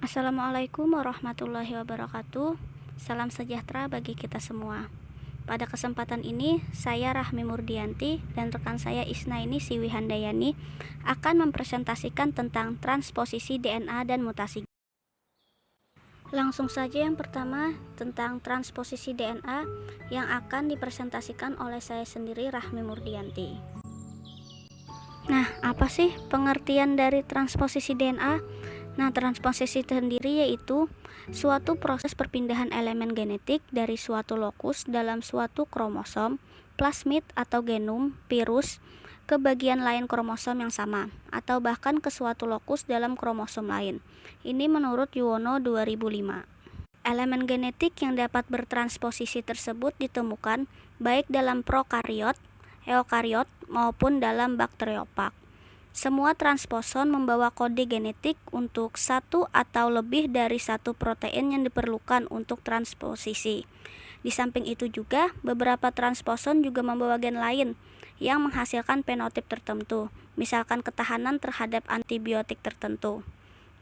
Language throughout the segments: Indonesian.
Assalamualaikum warahmatullahi wabarakatuh. Salam sejahtera bagi kita semua. Pada kesempatan ini, saya Rahmi Murdianti dan rekan saya Isnaini Siwi Handayani akan mempresentasikan tentang transposisi DNA dan mutasi. Langsung saja yang pertama tentang transposisi DNA yang akan dipresentasikan oleh saya sendiri Rahmi Murdianti. Nah, apa sih pengertian dari transposisi DNA? Nah, transposisi sendiri yaitu suatu proses perpindahan elemen genetik dari suatu lokus dalam suatu kromosom, plasmid atau genom, virus, ke bagian lain kromosom yang sama, atau bahkan ke suatu lokus dalam kromosom lain. Ini menurut Yuwono 2005. Elemen genetik yang dapat bertransposisi tersebut ditemukan baik dalam prokariot, eukariot, maupun dalam bakteriopak. Semua transposon membawa kode genetik untuk satu atau lebih dari satu protein yang diperlukan untuk transposisi. Di samping itu juga, beberapa transposon juga membawa gen lain yang menghasilkan fenotip tertentu, misalkan ketahanan terhadap antibiotik tertentu.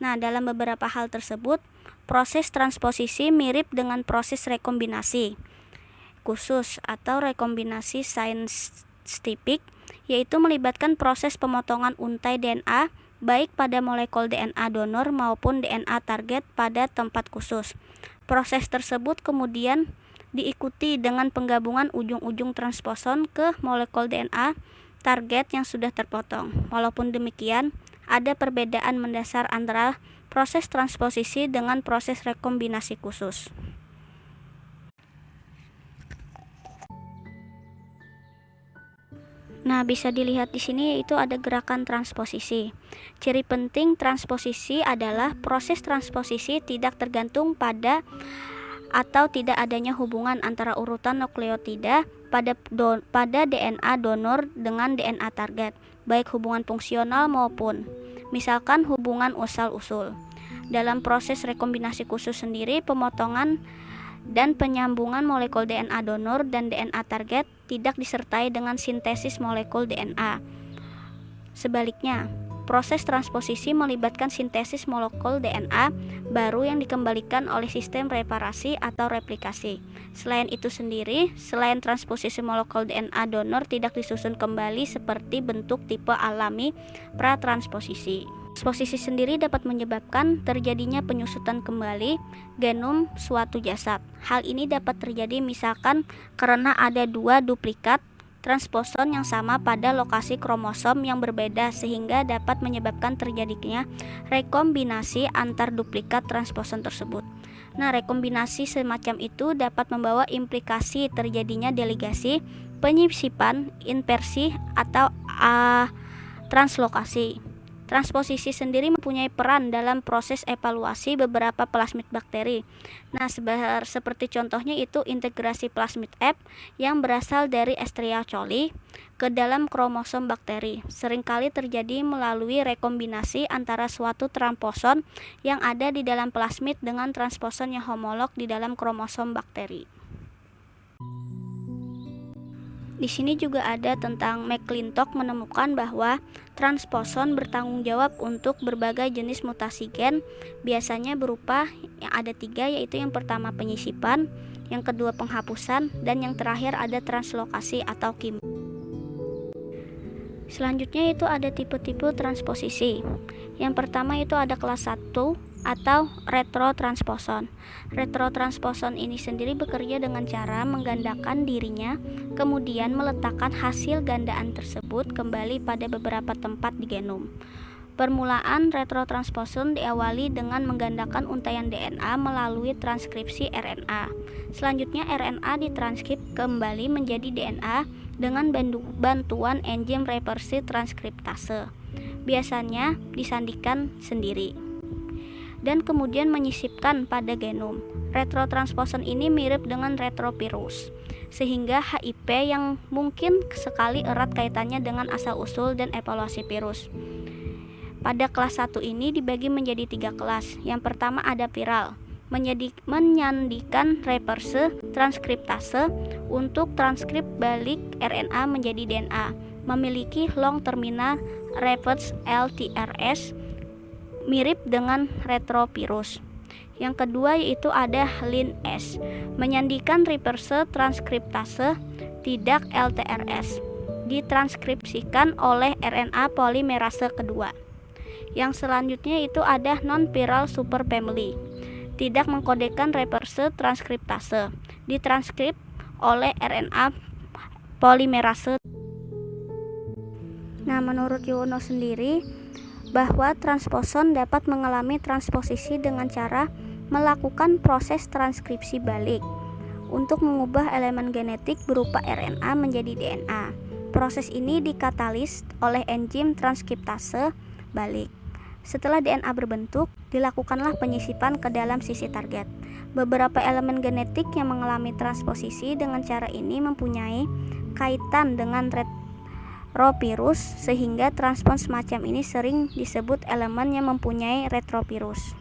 Nah, dalam beberapa hal tersebut, proses transposisi mirip dengan proses rekombinasi khusus atau rekombinasi saintifik, yaitu melibatkan proses pemotongan untai DNA baik pada molekul DNA donor maupun DNA target pada tempat khusus. Proses tersebut kemudian diikuti dengan penggabungan ujung-ujung transposon ke molekul DNA target yang sudah terpotong. Walaupun demikian, ada perbedaan mendasar antara proses transposisi dengan proses rekombinasi khusus. Nah, bisa dilihat di sini yaitu ada gerakan transposisi. Ciri penting transposisi adalah proses transposisi tidak tergantung pada atau tidak adanya hubungan antara urutan nukleotida pada DNA donor dengan DNA target, baik hubungan fungsional maupun misalkan hubungan usal-usul. Dalam proses rekombinasi khusus sendiri, pemotongan dan penyambungan molekul DNA donor dan DNA target tidak disertai dengan sintesis molekul DNA. Sebaliknya, proses transposisi melibatkan sintesis molekul DNA baru yang dikembalikan oleh sistem reparasi atau replikasi. Selain itu sendiri, selain transposisi molekul DNA donor tidak disusun kembali seperti bentuk tipe alami pratransposisi. Transposisi sendiri dapat menyebabkan terjadinya penyusutan kembali genom suatu jasad. Hal ini dapat terjadi misalkan karena ada dua duplikat transposon yang sama pada lokasi kromosom yang berbeda sehingga dapat menyebabkan terjadinya rekombinasi antar duplikat transposon tersebut. Nah, rekombinasi semacam itu dapat membawa implikasi terjadinya delegasi, penyisipan, inversi, atau translokasi. Transposisi sendiri mempunyai peran dalam proses evaluasi beberapa plasmid bakteri. Nah, seperti contohnya itu integrasi plasmid F yang berasal dari Escherichia coli ke dalam kromosom bakteri. Seringkali terjadi melalui rekombinasi antara suatu transposon yang ada di dalam plasmid dengan transposon yang homolog di dalam kromosom bakteri. Di sini juga ada tentang McClintock menemukan bahwa transposon bertanggung jawab untuk berbagai jenis mutasi gen, biasanya berupa yang ada 3, yaitu yang pertama penyisipan, yang kedua penghapusan, dan yang terakhir ada translokasi atau kim. Selanjutnya itu ada tipe-tipe transposisi. Yang pertama itu ada kelas 1 atau retrotransposon. Retrotransposon ini sendiri bekerja dengan cara menggandakan dirinya, kemudian meletakkan hasil gandaan tersebut kembali pada beberapa tempat di genom. Permulaan retrotransposon diawali dengan menggandakan untaian DNA melalui transkripsi RNA. Selanjutnya RNA ditranskrip kembali menjadi DNA dengan bantuan enzim reversi transkriptase. Biasanya disandikan sendiri dan kemudian menyisipkan pada genom. Retrotransposon ini mirip dengan retrovirus, sehingga HIP yang mungkin sekali erat kaitannya dengan asal-usul dan evaluasi virus. Pada kelas 1 ini dibagi menjadi 3 kelas. Yang pertama ada viral, menyandikan reverse transkriptase untuk transkrip balik RNA menjadi DNA, memiliki long terminal reverse LTRS mirip dengan retrovirus. Yang kedua yaitu ada LINase, menyandikan reverse transkriptase, tidak LTRS, ditranskripsikan oleh RNA polimerase kedua. Yang selanjutnya itu ada non-viral superfamily, tidak mengkodekan reverse transkriptase, ditranskrip oleh RNA polimerase. Nah, menurut Yuwono sendiri, bahwa transposon dapat mengalami transposisi dengan cara melakukan proses transkripsi balik untuk mengubah elemen genetik berupa RNA menjadi DNA. Proses ini dikatalis oleh enzim transkriptase balik. Setelah DNA berbentuk, dilakukanlah penyisipan ke dalam sisi target. Beberapa elemen genetik yang mengalami transposisi dengan cara ini mempunyai kaitan dengan retrovirus, sehingga transpon semacam ini sering disebut elemen yang mempunyai retrovirus.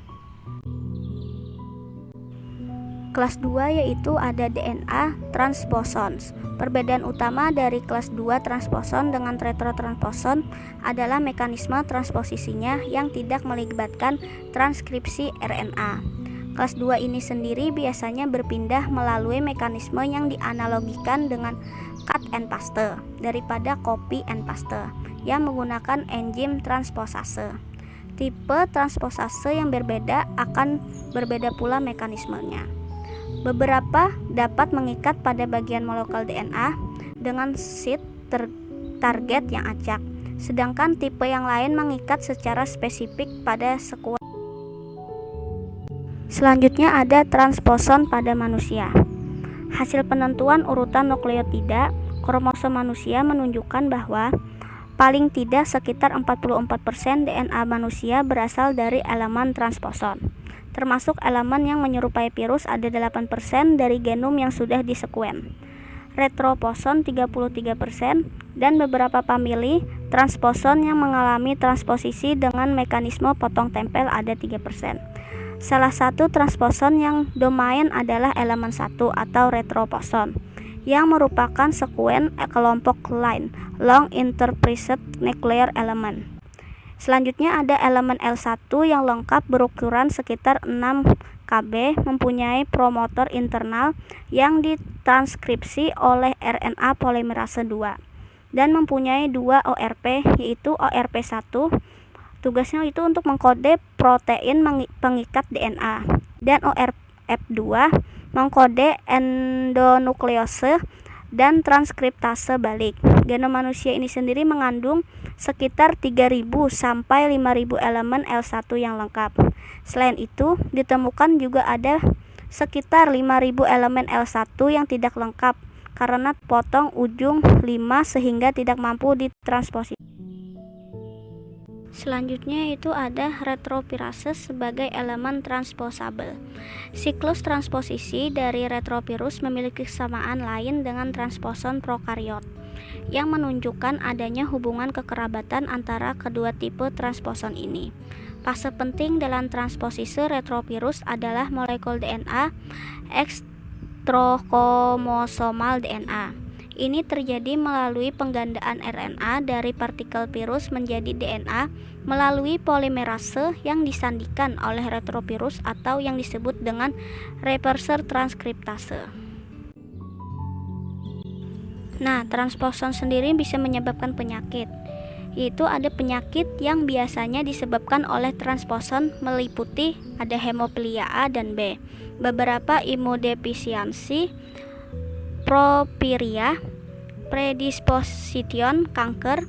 Kelas 2 yaitu ada DNA transposons. Perbedaan utama dari kelas 2 transposon dengan retrotransposon adalah mekanisme transposisinya yang tidak melibatkan transkripsi RNA. Kelas 2 ini sendiri biasanya berpindah melalui mekanisme yang dianalogikan dengan cut and paste daripada copy and paste yang menggunakan enzim transposase. Tipe transposase yang berbeda akan berbeda pula mekanismenya. Beberapa dapat mengikat pada bagian molekul DNA dengan site target yang acak, sedangkan tipe yang lain mengikat secara spesifik pada sekuat. Selanjutnya ada transposon pada manusia. Hasil penentuan urutan nukleotida kromosom manusia menunjukkan bahwa paling tidak sekitar 44% DNA manusia berasal dari elemen transposon. Termasuk elemen yang menyerupai virus ada 8% dari genom yang sudah disekuen. Retroposon 33% dan beberapa famili transposon yang mengalami transposisi dengan mekanisme potong tempel ada 3%. Salah satu transposon yang domain adalah elemen 1 atau retroposon yang merupakan sekuen kelompok line long interprised nuclear element. Selanjutnya ada elemen L1 yang lengkap berukuran sekitar 6 kb, mempunyai promotor internal yang ditranskripsi oleh RNA polimerase 2 dan mempunyai 2 ORP yaitu ORP1. Tugasnya itu untuk mengkode protein pengikat DNA dan ORF2 mengkode endonuklease dan transkriptase balik. Genom manusia ini sendiri mengandung sekitar 3.000 sampai 5.000 elemen L1 yang lengkap. Selain itu, ditemukan juga ada sekitar 5.000 elemen L1 yang tidak lengkap karena potong ujung 5 sehingga tidak mampu ditransposisi. Selanjutnya itu ada retrovirase sebagai elemen transposable. Siklus transposisi dari retrovirus memiliki kesamaan lain dengan transposon prokariot yang menunjukkan adanya hubungan kekerabatan antara kedua tipe transposon ini. Fase penting dalam transposisi retrovirus adalah molekul DNA ekstrokromosomal DNA. Ini terjadi melalui penggandaan RNA dari partikel virus menjadi DNA melalui polimerase yang disandikan oleh retrovirus atau yang disebut dengan reverse transkriptase. Nah, transposon sendiri bisa menyebabkan penyakit, yaitu ada penyakit yang biasanya disebabkan oleh transposon meliputi ada hemofilia A dan B, beberapa imunodefisiensi, porfiria, predisposition kanker,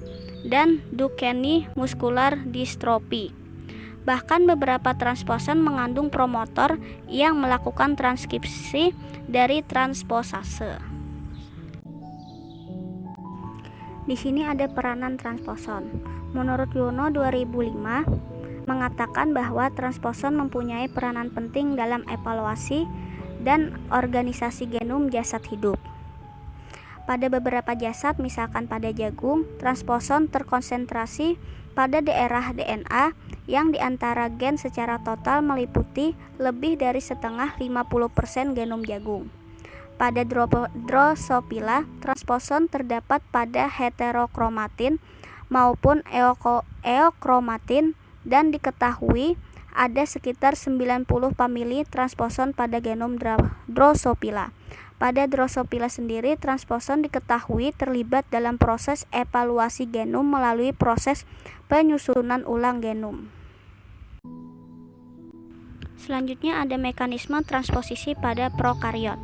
dan Duchenne muscular dystrophy. Bahkan beberapa transposon mengandung promotor yang melakukan transkripsi dari transposase. Di sini ada peranan transposon. Menurut Yuwono 2005 mengatakan bahwa transposon mempunyai peranan penting dalam evaluasi dan organisasi genom jasad hidup. Pada beberapa jasad, misalkan pada jagung, transposon terkonsentrasi pada daerah DNA yang diantara gen secara total meliputi lebih dari setengah 50% genom jagung. Pada Drosophila, transposon terdapat pada heterokromatin maupun eokromatin dan diketahui ada sekitar 90 famili transposon pada genom Drosophila. Pada Drosophila sendiri, transposon diketahui terlibat dalam proses evaluasi genom melalui proses penyusunan ulang genom. Selanjutnya ada mekanisme transposisi pada prokariot.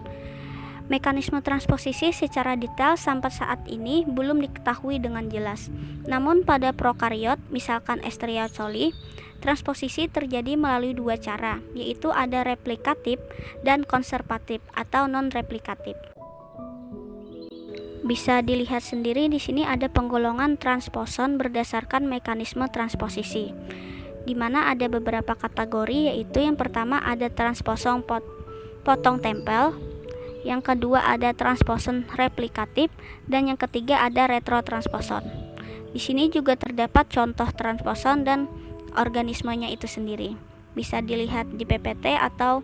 Mekanisme transposisi secara detail sampai saat ini belum diketahui dengan jelas. Namun pada prokariot, misalkan Escherichia coli, transposisi terjadi melalui dua cara, yaitu ada replikatif dan konservatif atau non-replikatif. Bisa dilihat sendiri di sini ada penggolongan transposon berdasarkan mekanisme transposisi, di mana ada beberapa kategori, yaitu yang pertama ada transposon potong tempel, yang kedua ada transposon replikatif, dan yang ketiga ada retrotransposon. Di sini juga terdapat contoh transposon dan organismenya itu sendiri. Bisa dilihat di PPT atau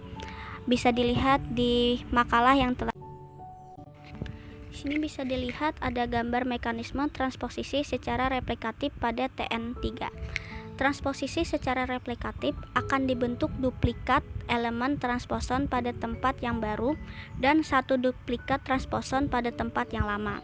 bisa dilihat di makalah yang telah. Di sini bisa dilihat ada gambar mekanisme transposisi secara replikatif pada TN3. Transposisi secara replikatif akan dibentuk duplikat elemen transposon pada tempat yang baru dan satu duplikat transposon pada tempat yang lama.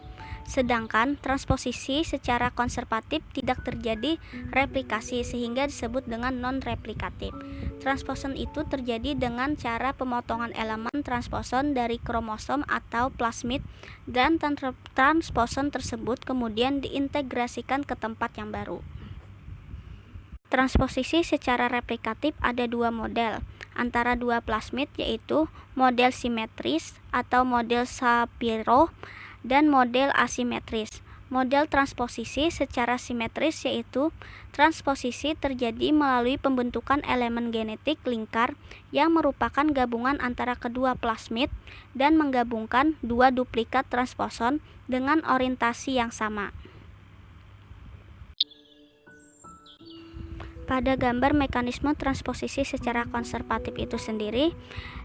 Sedangkan transposisi secara konservatif tidak terjadi replikasi sehingga disebut dengan non-replikatif. Transposon itu terjadi dengan cara pemotongan elemen transposon dari kromosom atau plasmid dan transposon tersebut kemudian diintegrasikan ke tempat yang baru. Transposisi secara replikatif ada dua model antara dua plasmid, yaitu model simetris atau model Shapiro dan model asimetris. Model transposisi secara simetris yaitu transposisi terjadi melalui pembentukan elemen genetik lingkar yang merupakan gabungan antara kedua plasmid dan menggabungkan dua duplikat transposon dengan orientasi yang sama. Pada gambar mekanisme transposisi secara konservatif itu sendiri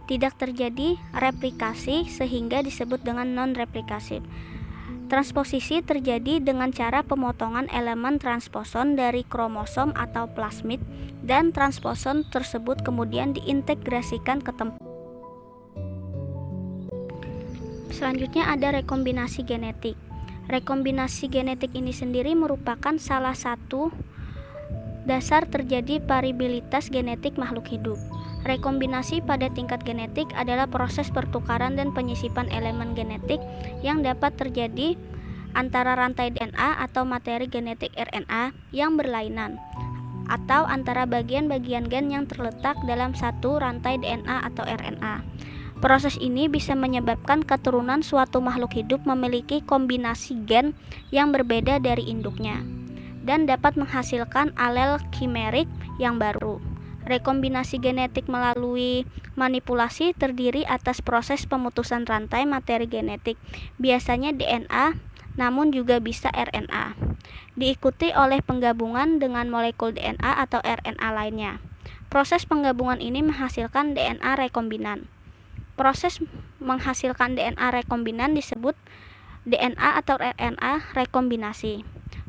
tidak terjadi replikasi sehingga disebut dengan non-replikasi. Transposisi terjadi dengan cara pemotongan elemen transposon dari kromosom atau plasmid dan transposon tersebut kemudian diintegrasikan ke tempat. Selanjutnya ada rekombinasi genetik. Rekombinasi genetik ini sendiri merupakan salah satu dasar terjadi variabilitas genetik makhluk hidup. Rekombinasi pada tingkat genetik adalah proses pertukaran dan penyisipan elemen genetik yang dapat terjadi antara rantai DNA atau materi genetik RNA yang berlainan, atau antara bagian-bagian gen yang terletak dalam satu rantai DNA atau RNA. Proses ini bisa menyebabkan keturunan suatu makhluk hidup memiliki kombinasi gen yang berbeda dari induknya dan dapat menghasilkan alel kimerik yang baru. Rekombinasi genetik melalui manipulasi terdiri atas proses pemutusan rantai materi genetik, biasanya DNA, namun juga bisa RNA, diikuti oleh penggabungan dengan molekul DNA atau RNA lainnya. Proses penggabungan ini menghasilkan DNA rekombinan. Proses menghasilkan DNA rekombinan disebut DNA atau RNA rekombinasi.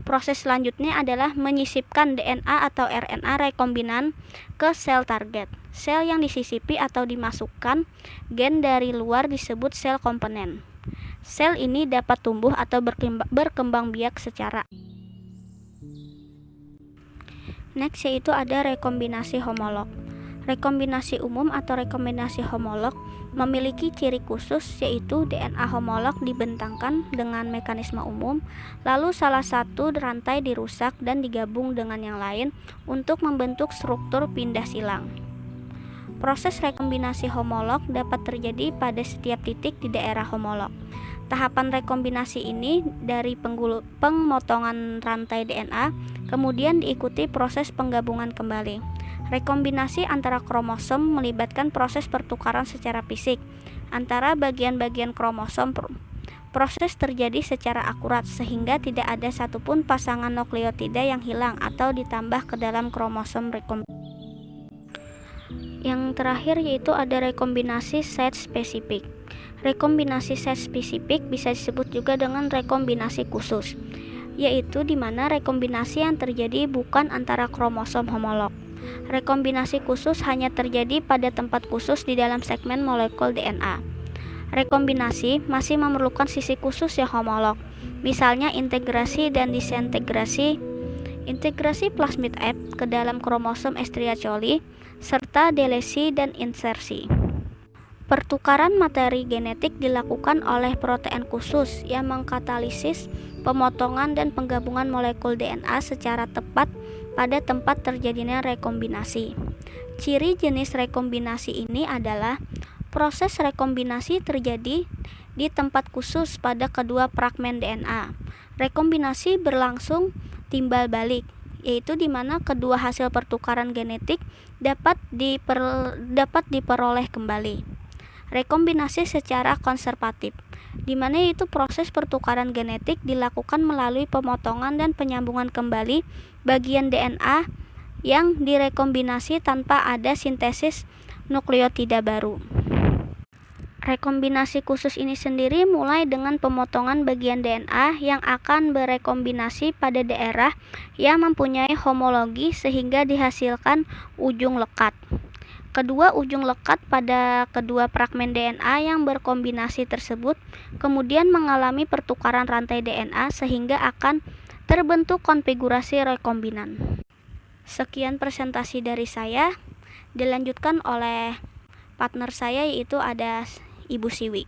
Proses selanjutnya adalah menyisipkan DNA atau RNA rekombinan ke sel target. Sel yang disisipi atau dimasukkan gen dari luar disebut sel komponen. Sel ini dapat tumbuh atau berkembang biak secara. Next yaitu ada rekombinasi homolog. Rekombinasi umum atau rekombinasi homolog memiliki ciri khusus, yaitu DNA homolog dibentangkan dengan mekanisme umum, lalu salah satu rantai dirusak dan digabung dengan yang lain untuk membentuk struktur pindah silang. Proses rekombinasi homolog dapat terjadi pada setiap titik di daerah homolog. Tahapan rekombinasi ini dari pemotongan rantai DNA, kemudian diikuti proses penggabungan kembali. Rekombinasi antara kromosom melibatkan proses pertukaran secara fisik antara bagian-bagian kromosom. Proses terjadi secara akurat sehingga tidak ada satupun pasangan nukleotida yang hilang atau ditambah ke dalam kromosom rekombinasi. Yang terakhir yaitu ada rekombinasi site spesifik. Rekombinasi site spesifik bisa disebut juga dengan rekombinasi khusus. yaitu di mana rekombinasi yang terjadi bukan antara kromosom homolog. Rekombinasi khusus hanya terjadi pada tempat khusus di dalam segmen molekul DNA. Rekombinasi masih memerlukan sisi khusus yang homolog, misalnya integrasi dan disintegrasi, integrasi plasmid F ke dalam kromosom Escherichia coli, serta delesi dan insersi. Pertukaran materi genetik dilakukan oleh protein khusus yang mengkatalisis pemotongan dan penggabungan molekul DNA secara tepat pada tempat terjadinya rekombinasi. Ciri jenis rekombinasi ini adalah proses rekombinasi terjadi di tempat khusus pada kedua fragmen DNA. Rekombinasi berlangsung timbal balik, yaitu di mana kedua hasil pertukaran genetik dapat diperoleh kembali. Rekombinasi secara konservatif, di mana itu proses pertukaran genetik dilakukan melalui pemotongan dan penyambungan kembali bagian DNA yang direkombinasi tanpa ada sintesis nukleotida baru. Rekombinasi khusus ini sendiri mulai dengan pemotongan bagian DNA yang akan berekombinasi pada daerah yang mempunyai homologi sehingga dihasilkan ujung lekat. Kedua ujung lekat pada kedua fragmen DNA yang berkombinasi tersebut kemudian mengalami pertukaran rantai DNA sehingga akan terbentuk konfigurasi rekombinan. Sekian presentasi dari saya, dilanjutkan oleh partner saya yaitu ada Ibu Siwi.